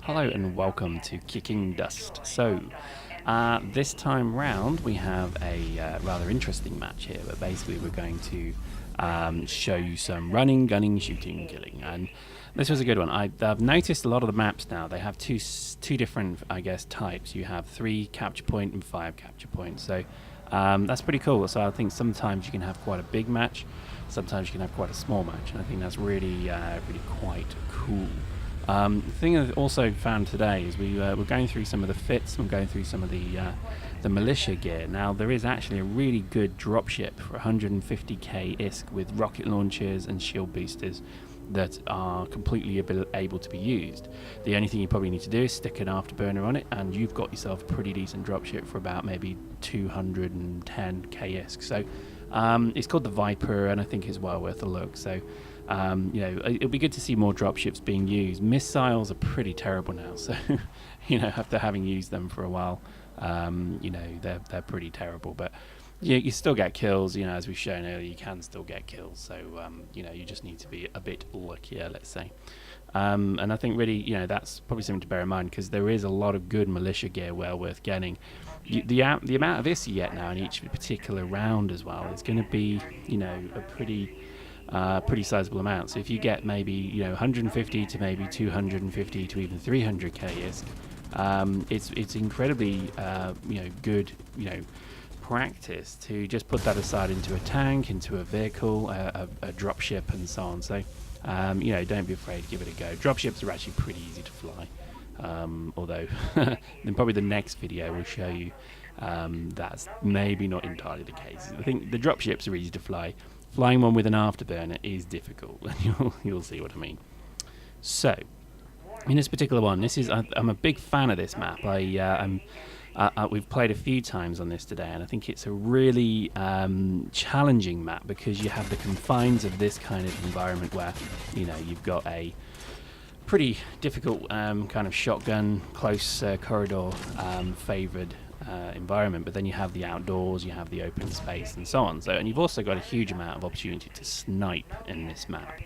Hello and welcome to Kicking Dust. So, this time round we have a rather interesting match here, but basically we're going to show you some running, gunning, shooting, killing, and this was a good one. I've noticed a lot of the maps now, they have two different, I guess, types. You have 3 capture point and 5 capture points, so that's pretty cool. So I think sometimes you can have quite a big match, sometimes you can have quite a small match, and I think that's really quite cool. The thing I've also found today is we're going through some of the fits, we're going through some of the militia gear. Now there is actually a really good dropship for 150k ISK with rocket launchers and shield boosters that are completely able to be used. The only thing you probably need to do is stick an afterburner on it and you've got yourself a pretty decent dropship for about maybe 210k ISK. So it's called the Viper and I think it's well worth a look. So you know, it'll be good to see more dropships being used. Missiles are pretty terrible now, so you know, after having used them for a while, you know, they're pretty terrible. But you still get kills, you know, as we've shown earlier, you can still get kills. So you know, you just need to be a bit luckier, let's say. And I think really, you know, that's probably something to bear in mind because there is a lot of good militia gear well worth getting. The amount of this you get now in each particular round as well is going to be, you know, a pretty sizable amount. So if you get maybe, you know, 150 to maybe 250 to even 300k ISK, it's incredibly you know, good, you know, practice to just put that aside into a tank, into a vehicle, a dropship, and so on. So you know, don't be afraid to give it a go. Dropships are actually pretty easy to fly, although then probably the next video will show you that's maybe not entirely the case. I think the dropships are easy to fly. Flying one with an afterburner is difficult, and you'll see what I mean. So, in this particular one, I'm a big fan of this map. We've played a few times on this today, and I think it's a really challenging map because you have the confines of this kind of environment where, you know, you've got a pretty difficult kind of shotgun, close corridor favoured environment, but then you have the outdoors, you have the open space, and so on. So, and you've also got a huge amount of opportunity to snipe in this map.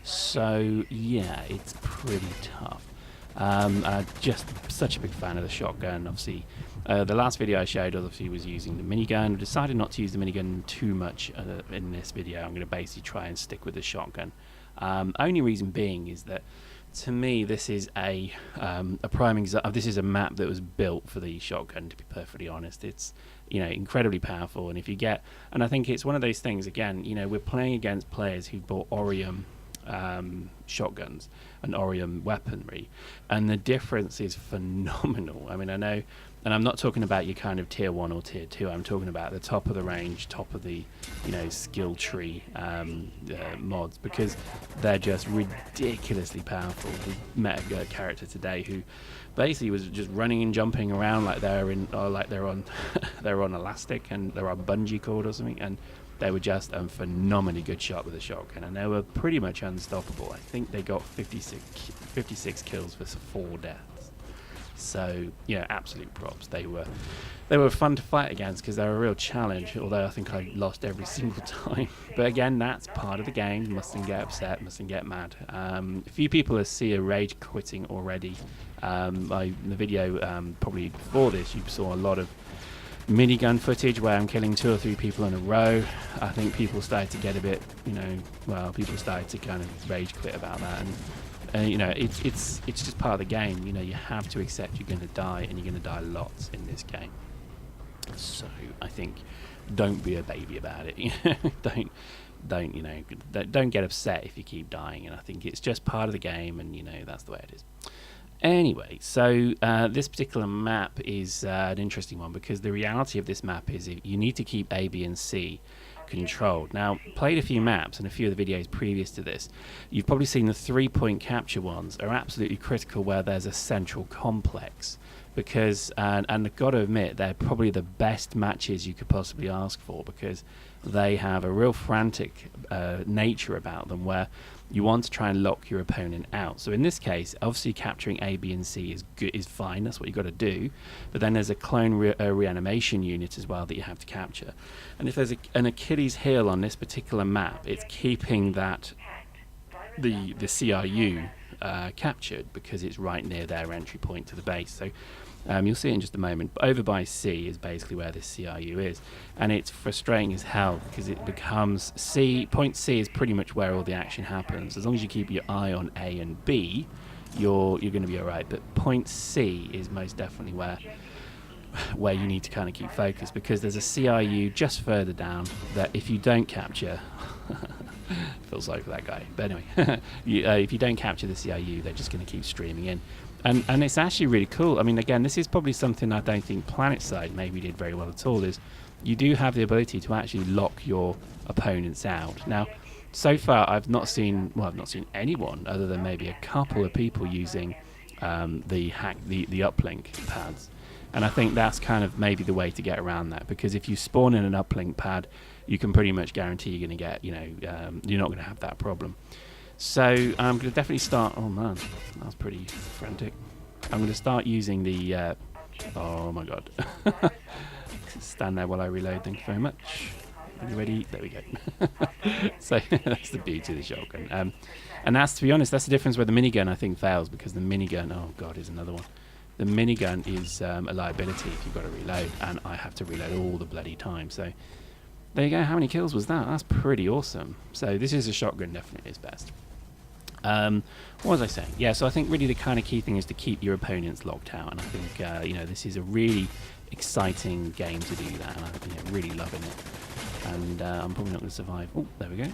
So yeah, it's pretty tough. Just such a big fan of the shotgun. Obviously, the last video I showed obviously was using the minigun. I decided not to use the minigun too much in this video. I'm going to basically try and stick with the shotgun. Only reason being is that, to me, this is a prime example. This is a map that was built for the shotgun, to be perfectly honest. It's, you know, incredibly powerful, and if you get, and I think it's one of those things, again, you know, we're playing against players who bought Orium shotguns and Orium weaponry, and the difference is phenomenal. I mean, I know, and I'm not talking about your kind of tier 1 or tier 2, I'm talking about the top of the range, top of the, you know, skill tree mods, because they're just ridiculously powerful. We met a character today who basically was just running and jumping around like they're in, or like they're on they're on elastic and they're on bungee cord or something, and they were just a phenomenally good shot with a shotgun, and they were pretty much unstoppable. I think they got 56 kills for 4 deaths. So yeah, absolute props. They were fun to fight against because they're a real challenge, although I think I lost every single time. But again, that's part of the game. Mustn't get upset, mustn't get mad. A few people see a rage quitting already. In the video probably before this, you saw a lot of minigun footage where I'm killing 2 or 3 people in a row. I think people started to get a bit, you know, well, people started to kind of rage quit about that, and you know, it's just part of the game. You know, you have to accept you're going to die, and you're going to die lots in this game. So I think don't be a baby about it. don't you know, don't get upset if you keep dying, and I think it's just part of the game, and you know, that's the way it is. Anyway, so this particular map is an interesting one because the reality of this map is you need to keep A, B, and C controlled. Now, played a few maps and a few of the videos previous to this. You've probably seen the 3-point capture ones are absolutely critical where there's a central complex, because and I've got to admit, they're probably the best matches you could possibly ask for because they have a real frantic nature about them where you want to try and lock your opponent out. So in this case, obviously capturing A, B, and C is fine. That's what you've got to do. But then there's a clone reanimation unit as well that you have to capture. And if there's an Achilles heel on this particular map, it's keeping that the CRU captured because it's right near their entry point to the base. So you'll see it in just a moment. But over by C is basically where this CRU is, and it's frustrating as hell because it becomes point C is pretty much where all the action happens. As long as you keep your eye on A and B, you're going to be alright. But point C is most definitely where you need to kind of keep focused, because there's a CRU just further down that if you don't capture feel sorry for that guy, but anyway, if you don't capture the CRU, they're just going to keep streaming in, and it's actually really cool. I mean, again, this is probably something I don't think PlanetSide maybe did very well at all, is you do have the ability to actually lock your opponents out. Now, so far I've not seen anyone other than maybe a couple of people using the uplink pads. And I think that's kind of maybe the way to get around that, because if you spawn in an uplink pad, you can pretty much guarantee you're going to get, you're not going to have that problem. So I'm going to definitely start. Oh man, that was pretty frantic. I'm going to start using the. Oh my god. Stand there while I reload. Thank you very much. Are you ready? There we go. So that's the beauty of the shotgun. And that's, to be honest, that's the difference where the minigun I think fails, because the minigun. Oh god, is another one. The minigun is a liability if you've got to reload, and I have to reload all the bloody time. So there you go. How many kills was that? That's pretty awesome. So this is a shotgun, definitely is best. What was I saying? Yeah, so I think really the kind of key thing is to keep your opponents locked out, and I think this is a really exciting game to do that, and I'm really loving it. And I'm probably not going to survive. Oh, there we go.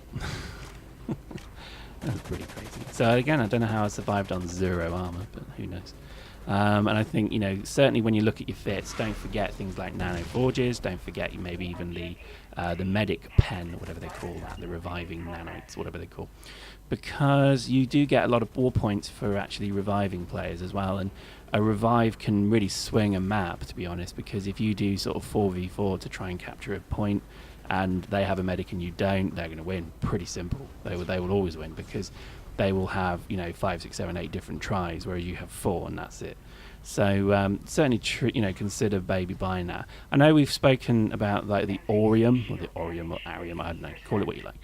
That was pretty crazy. So again, I don't know how I survived on 0 armor, but who knows. And I think, certainly when you look at your fits, don't forget things like nano forges, don't forget maybe even the medic pen, or whatever they call that, the reviving nanites, whatever they call, because you do get a lot of war points for actually reviving players as well, and a revive can really swing a map, to be honest, because if you do sort of 4v4 to try and capture a point, and they have a medic and you don't, they're going to win. Pretty simple. They will always win, because they will have 5, 6, 7, 8 different tries, whereas you have 4 and that's it. So certainly consider maybe buying that. I know we've spoken about like the Orium or Arium, I don't know, call it what you like,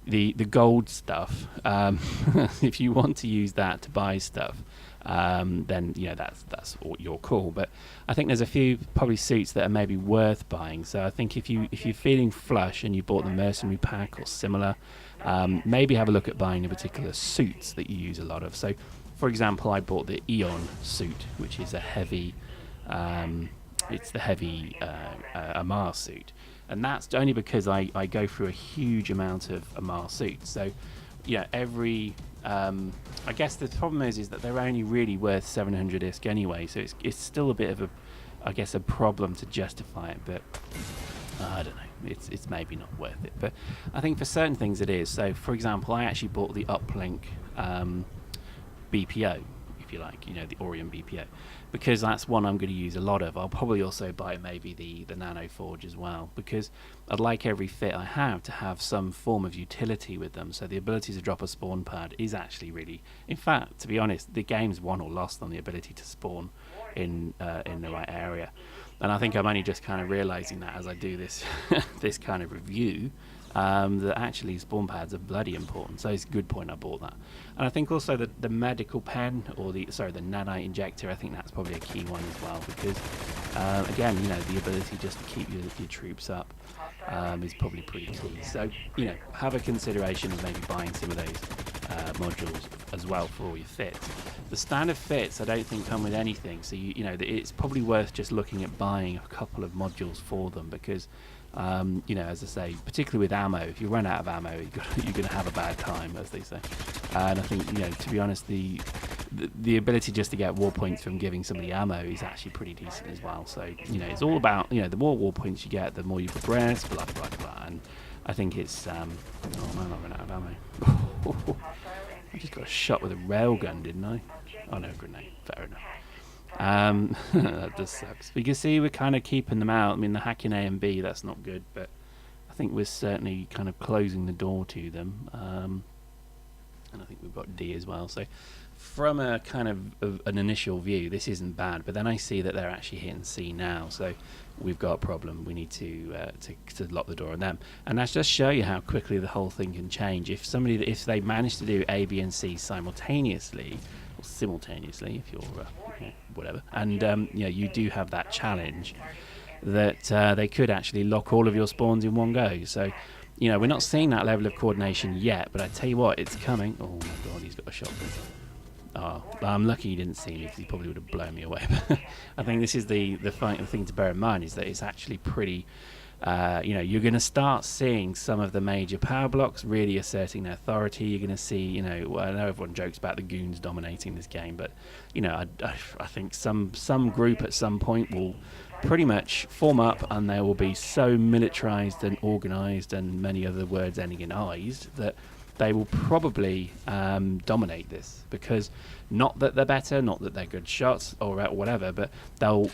the gold stuff. If you want to use that to buy stuff, then that's your call. But I think there's a few probably suits that are maybe worth buying. So I think if you're feeling flush and you bought the mercenary pack or similar, maybe have a look at buying the particular suits that you use a lot of. So for example, I bought the Eon suit, which is a heavy it's the heavy ARSE suit, and that's only because I go through a huge amount of ARSE suits. So every I guess the problem is that they're only really worth 700 ISK anyway, so it's still a bit of a problem to justify it, but I don't know, it's maybe not worth it, but I think for certain things it is. So for example, I actually bought the uplink BPO, if you like, the Orion BPO, because that's one I'm going to use a lot of. I'll probably also buy maybe the Nano Forge as well, because I'd like every fit I have to have some form of utility with them. So the ability to drop a spawn pad is actually really, in fact, to be honest, the game's won or lost on the ability to spawn in the right area. And I think I'm only just kind of realizing that as I do this this kind of review, that actually spawn pads are bloody important. So it's a good point I bought that. And I think also the medical pen, or the nanite injector, I think that's probably a key one as well, because again, the ability just to keep your troops up is probably pretty key. So have a consideration of maybe buying some of those modules as well for all your fits. The standard fits I don't think come with anything, so it's probably worth just looking at buying a couple of modules for them, because as I say, particularly with ammo, if you run out of ammo, you're going to have a bad time, as they say. And I think, to be honest, the ability just to get war points from giving somebody ammo is actually pretty decent as well. So, it's all about, the more war points you get, the more you progress, blah, blah, blah. And I think it's, oh man, I ran out of ammo. I just got shot with a railgun, didn't I? Oh no, grenade, fair enough. That just sucks. But you can see we're kind of keeping them out. I mean, the hacking A and B, that's not good, but I think we're certainly kind of closing the door to them. And I think we've got D as well. So from a kind of an initial view, this isn't bad, but then I see that they're actually hitting C now, so we've got a problem. We need to lock the door on them, and that's just show you how quickly the whole thing can change. If they manage to do A, B, and C simultaneously, or simultaneously, if you're whatever, and you do have that challenge that they could actually lock all of your spawns in one go. So. We're not seeing that level of coordination yet, but I tell you what, it's coming. Oh my god, he's got a shotgun. Oh, I'm lucky he didn't see me, because he probably would have blown me away. I think this is the thing to bear in mind, is that it's actually pretty. You're going to start seeing some of the major power blocks really asserting their authority. You're going to see, well, I know everyone jokes about the goons dominating this game, but I think some group at some point will pretty much form up, and they will be so militarized and organized, and many other words ending in "ized," that they will probably dominate this, because not that they're better, not that they're good shots or whatever, but they'll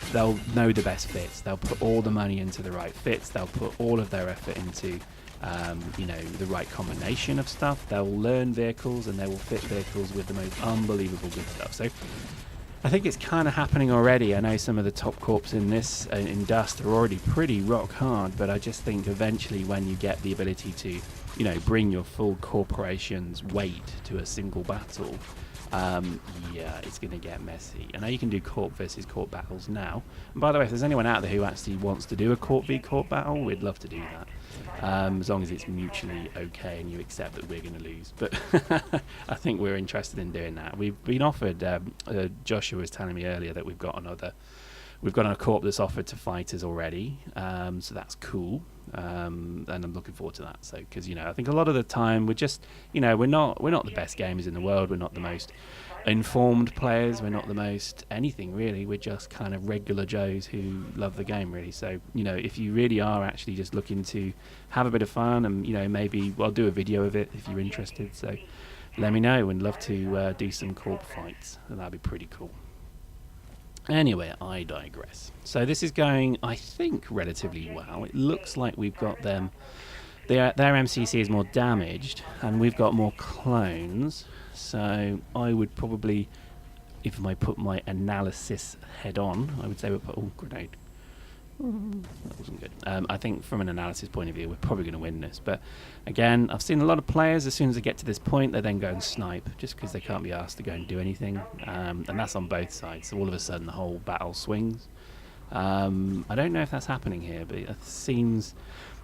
know the best fits. They'll put all the money into the right fits. They'll put all of their effort into the right combination of stuff. They'll learn vehicles, and they will fit vehicles with the most unbelievable good stuff. So I think it's kind of happening already. I know some of the top corps in this in Dust are already pretty rock hard, but I just think eventually when you get the ability to bring your full corporation's weight to a single battle, it's going to get messy. I know you can do corp versus corp battles now, and by the way, if there's anyone out there who actually wants to do a corp v corp battle, we'd love to do that, as long as it's mutually okay and you accept that we're going to lose. But I think we're interested in doing that. We've been offered, Joshua was telling me earlier that we've got a corp that's offered to fighters already, so that's cool, and I'm looking forward to that. So, because I think a lot of the time we're just, we're not the best gamers in the world. We're not the most informed players. We're not the most anything really. We're just kind of regular Joes who love the game really. So, if you really are actually just looking to have a bit of fun, and maybe I'll do a video of it if you're interested. So, let me know. We'd love to do some corp fights. That'd be pretty cool. Anyway, I digress. So this is going, I think, relatively well. It looks like we've got them. Their MCC is more damaged, and we've got more clones. So I would probably, if I put my analysis head on, I would say we'll put... Oh, grenade. That wasn't good. I think from an analysis point of view, we're probably going to win this. But again, I've seen a lot of players, as soon as they get to this point, they then go and snipe, just because they can't be asked to go and do anything. And that's on both sides. So all of a sudden, the whole battle swings. I don't know if that's happening here, but it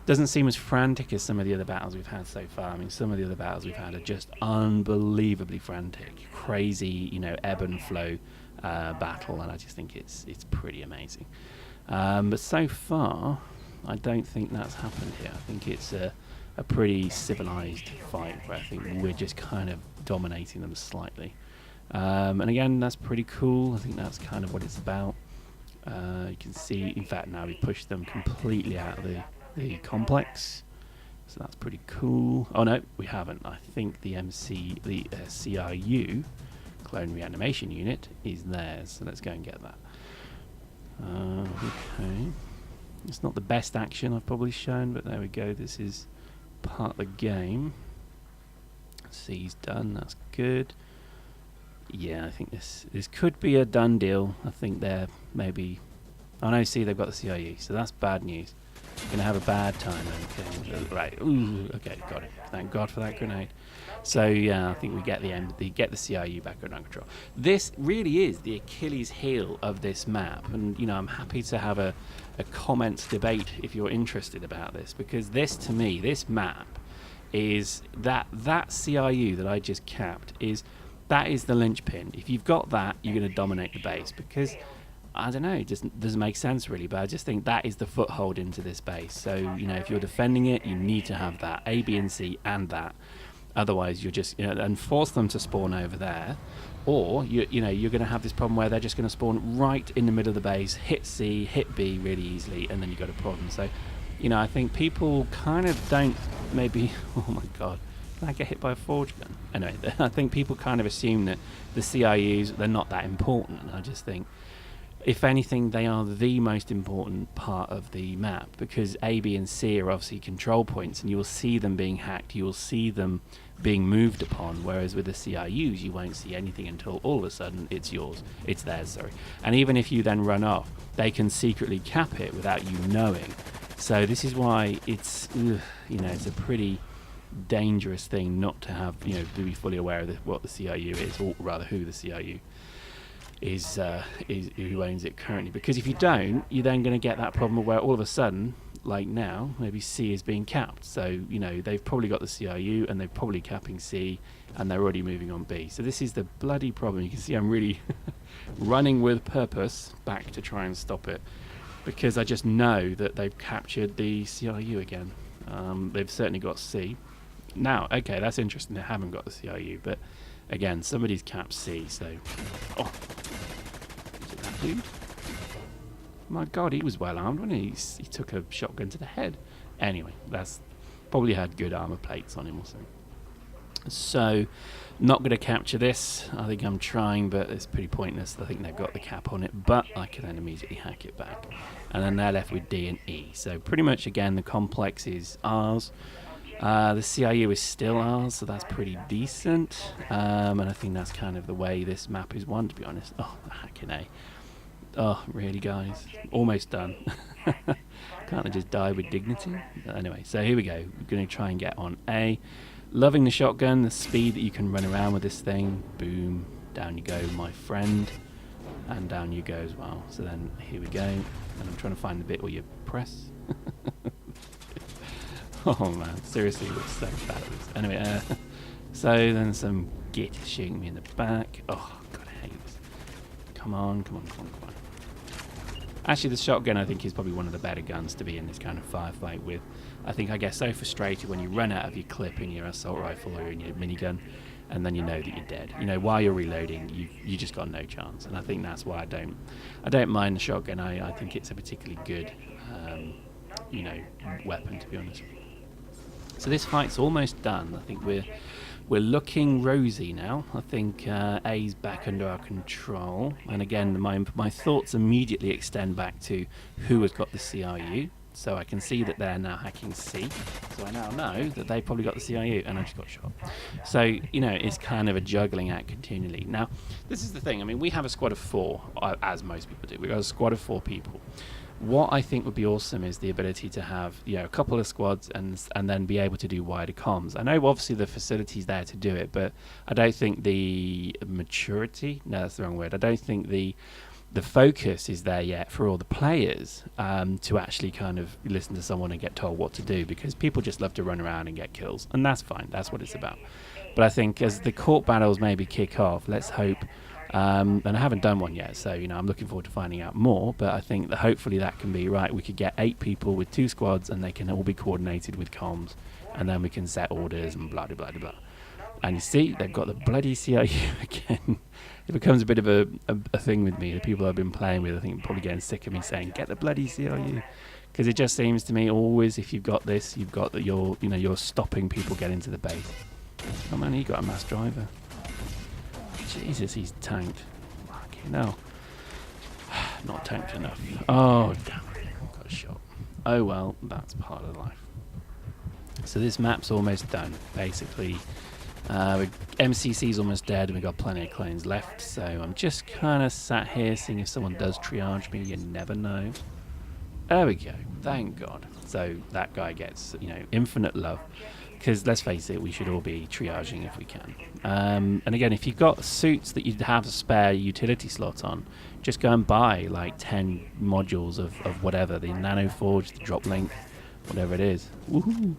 doesn't seem as frantic as some of the other battles we've had so far. I mean, some of the other battles we've had are just unbelievably frantic, crazy, ebb and flow battle, and I just think it's pretty amazing. But so far, I don't think that's happened here. I think it's a pretty civilized fight, where I think we're just kind of dominating them slightly. And again, that's pretty cool. I think that's kind of what it's about. You can see, in fact, now we pushed them completely out of the complex. So that's pretty cool. Oh no, we haven't. I think the CRU, Clone Reanimation Unit, is theirs. So let's go and get that. Okay, it's not the best action I've probably shown, but there we go. This is part of the game. C's done. That's good. Yeah, I think this could be a done deal. I think they're maybe... Oh no, see, they've got the CIU, so that's bad news. Gonna have a bad time. Okay, right. Ooh, okay, got it. Thank God for that grenade. So yeah, I think we get the CIU back under control. This really is the Achilles heel of this map, and I'm happy to have a comments debate if you're interested about this, because this, to me, this map is that CIU that I just capped that is the linchpin. If you've got that, you're going to dominate the base, because I don't know, it just doesn't make sense really, but I just think that is the foothold into this base. So if you're defending it, you need to have that A, B, and C, and that. Otherwise, you're just and force them to spawn over there, or you're going to have this problem where they're just going to spawn right in the middle of the base, hit C, hit B really easily, and then you've got a problem. So, I think people kind of don't maybe. Oh my God, did I get hit by a forge gun? Anyway, I think people kind of assume that the CIUs, they're not that important. And I just think, if anything, they are the most important part of the map, because A, B, and C are obviously control points, and you will see them being hacked, you will see them being moved upon, whereas with the CRUs you won't see anything until all of a sudden it's yours, it's theirs, sorry. And even if you then run off, they can secretly cap it without you knowing. So this is why it's, you know, it's a pretty dangerous thing not to have, you know, to be fully aware of what the CRU is, or rather who the CRU is who owns it currently. Because if you don't, you're then going to get that problem where all of a sudden, like now, maybe C is being capped. So, you know, they've probably got the CRU and they're probably capping C, and they're already moving on B. So this is the bloody problem. You can see I'm really running with purpose back to try and stop it, because I just know that they've captured the CRU again. They've certainly got C. Now, okay, that's interesting. They haven't got the CRU, but again, somebody's capped C, so... Oh! Is it that dude? My god, he was well armed, wasn't he? He took a shotgun to the head. Anyway, that's probably had good armor plates on him or something. So, not going to capture this. I think I'm trying, but it's pretty pointless. I think they've got the cap on it, but I can then immediately hack it back. And then they're left with D and E. So pretty much, again, the complex is ours. The CRU is still ours, so that's pretty decent. And I think that's kind of the way this map is won, to be honest. Oh, the hacking A. Oh, really, guys? Almost done. Can't I just die with dignity? But anyway, so here we go. We're going to try and get on A. Loving the shotgun, the speed that you can run around with this thing. Boom. Down you go, my friend. And down you go as well. So then, here we go. And I'm trying to find the bit where you press. Oh man, seriously, we're so bad at this. Anyway, so then some git shooting me in the back. Oh, God, I hate this. Come on, come on, come on, come on. Actually, the shotgun, I think, is probably one of the better guns to be in this kind of firefight with. I think I get so frustrated when you run out of your clip in your assault rifle or in your minigun, and then you know that you're dead. You know, while you're reloading, you just got no chance. And I think that's why I don't mind the shotgun. I think it's a particularly good, you know, weapon, to be honest. So this fight's almost done. I think we're looking rosy now. I think A's back under our control. And again, my thoughts immediately extend back to who has got the CRU. So I can see that they're now hacking C. So I now know that they probably got the CRU, and I just got shot. So, you know, it's kind of a juggling act continually. Now, this is the thing. I mean, we have a squad of 4, as most people do. We've got a squad of 4 people. What I think would be awesome is the ability to have, you know, a couple of squads and then be able to do wider comms. I know obviously the facility's there to do it, but I don't think the maturity, no, that's the wrong word. I don't think the focus is there yet for all the players to actually kind of listen to someone and get told what to do, because people just love to run around and get kills, and that's fine. That's what it's about. But I think as the court battles maybe kick off, let's hope. And I haven't done one yet, so you know I'm looking forward to finding out more. But I think that hopefully that can be right. We could get 8 people with 2 squads, and they can all be coordinated with comms, and then we can set orders and blah blah blah blah. And you see, they've got the bloody CRU again. It becomes a bit of a thing with me. The people I've been playing with, I think, are probably getting sick of me saying, "Get the bloody CRU," because it just seems to me always, if you've got this, you've got that you're stopping people getting to the base. Oh man, he got a mass driver. Jesus, he's tanked. Fucking hell. Not tanked enough. Oh, damn it. Got shot. Oh well, that's part of life. So this map's almost done. Basically, MCC's almost dead, and we've got plenty of clones left. So I'm just kind of sat here seeing if someone does triage me. You never know. There we go. Thank God. So that guy gets, you know, infinite love. Because let's face it, we should all be triaging if we can. And again, if you've got suits that you have a spare utility slot on, just go and buy like 10 modules of whatever, the nano forge, the drop link, whatever it is. Woohoo!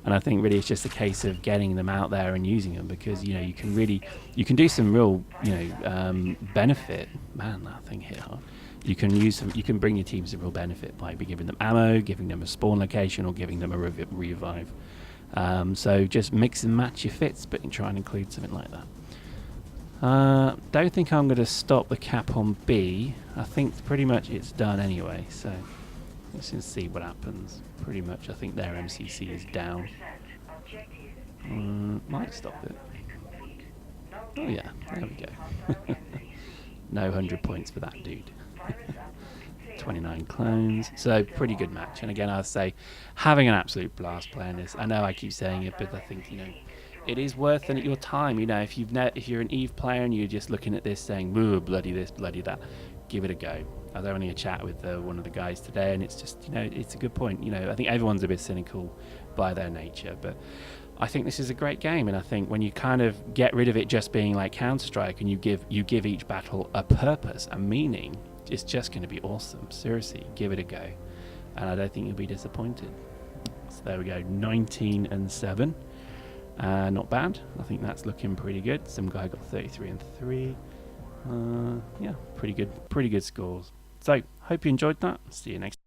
And I think really it's just a case of getting them out there and using them, because you know you can do some real benefit. Man, that thing hit hard. You can bring your team some real benefit by giving them ammo, giving them a spawn location, or giving them a revive. So just mix and match your fits, but try and include something like that. Don't think I'm going to stop the cap on B. I think pretty much it's done anyway, so let's just see what happens. Pretty much I think their MCC is down. Might stop it. Oh yeah, there we go. No 100 points for that dude. 29 clones, so pretty good match. And again, I'll say, having an absolute blast playing this. I know I keep saying it, but I think, you know, it is worth it at your time. You know, if you're an Eve player and you're just looking at this saying, "Ooh, bloody this, bloody that," give it a go. I was having a chat with one of the guys today, and it's just, you know, it's a good point. You know, I think everyone's a bit cynical by their nature, but I think this is a great game. And I think when you kind of get rid of it just being like Counter-Strike, and you give each battle a purpose, a meaning, it's just going to be awesome. Seriously, give it a go, and I don't think you'll be disappointed. So there we go, 19 and 7. Not bad. I think that's looking pretty good. Some guy got 33 and 3. Yeah, pretty good scores. So hope you enjoyed that. See you next